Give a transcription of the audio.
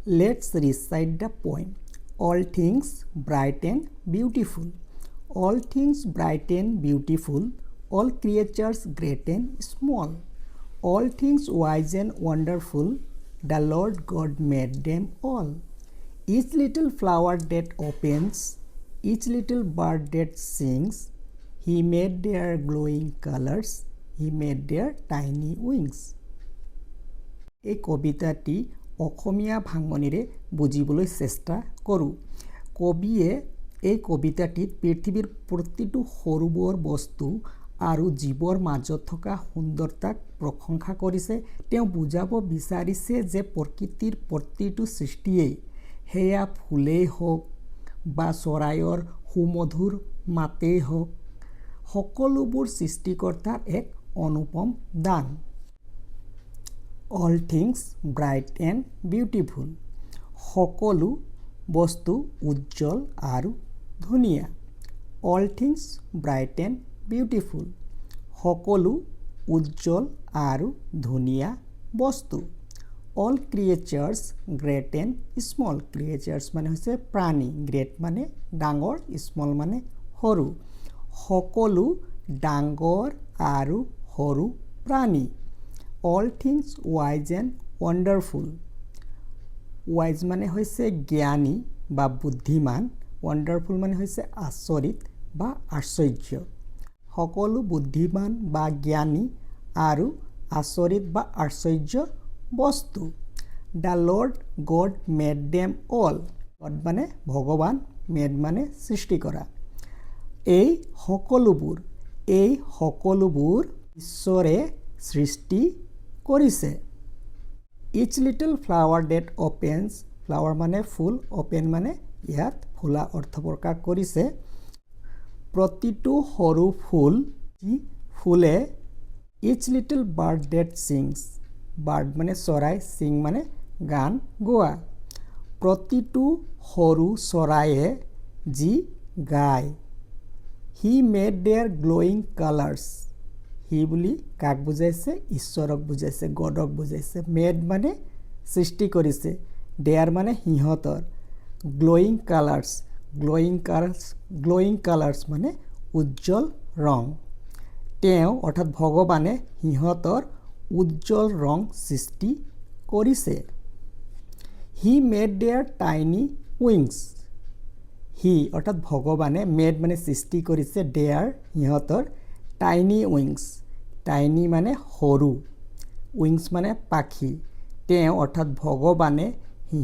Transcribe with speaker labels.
Speaker 1: Let's recite the poem. All things bright and beautiful. All things bright and beautiful. All creatures great and small. All things wise and wonderful. The Lord God made them all. Each little flower that opens, each little bird that sings, He made their glowing colors. He made their tiny wings. এই কবিতাটি অসমীয়া ভাঙনিৰে বুজিবলৈ চেষ্টা কৰোঁ। কবিয়ে এই কবিতাটিত পৃথিৱীৰ প্ৰতিটো সৰু বৰ বস্তু আৰু জীৱৰ মাজত থকা সুন্দৰতাক প্ৰশংসা কৰিছে। তেওঁ বুজাব বিচাৰিছে যে প্ৰকৃতিৰ প্ৰতিটো সৃষ্টিয়েই, সেয়া ফুলেই হওক বা চৰাইৰ সুমধুৰ মাতেই হওক, সকলোবোৰ সৃষ্টিকৰ্তাৰ এক অনুপম দান। All things bright and beautiful. সকলো বস্তু উজ্জ্বল আৰু ধুনীয়া। All things bright and beautiful. সকলো উজ্জ্বল আৰু ধুনীয়া বস্তু। All creatures great and small. Creatures মানে হৈছে প্ৰাণী। Great মানে ডাঙৰ, small মানে সৰু। সকলো ডাঙৰ আৰু সৰু প্ৰাণী। All things wise and wonderful. Wise মানে হৈছে জ্ঞানী বা বুদ্ধিমান। Wonderful মানে হৈছে আচৰিত বা আশ্চৰ্য। সকলো বুদ্ধিমান বা জ্ঞানী আৰু আচৰিত বা আশ্চৰ্য বস্তু। The Lord God made them all. God মানে ভগৱান, made মানে সৃষ্টি কৰা। এই সকলোবোৰ ঈশ্বৰে সৃষ্টি কৰিছে। Each little flower that opens. Flower মানে ফুল, open মানে ইয়াত ফুলা অৰ্থ প্ৰকাশ কৰিছে। প্ৰতিটো সৰু ফুল যি ফুলে। Each little bird that sings. Bird মানে চৰাই, sing মানে গান গোৱা। প্ৰতিটো সৰু চৰাইয়ে যি গায়। He made their glowing colors. He বুলি কাক বুজাইছে? ঈশ্বৰক বুজাইছে, গডক বুজাইছে। Made মানে সৃষ্টি কৰিছে। Their মানে সিহঁতৰ। Glowing colors. Glowing colors মানে উজ্জ্বল ৰং। তেওঁ অৰ্থাৎ ভগৱানে সিহঁতৰ উজ্জ্বল ৰং সৃষ্টি কৰিছে। He made their tiny wings. He অৰ্থাৎ ভগৱানে made মানে সৃষ্টি কৰিছে, their সিহঁতৰ tiny wings. Tiny মানে সৰু, wings মানে পাখি। তেওঁ অৰ্থাৎ ভগৱানে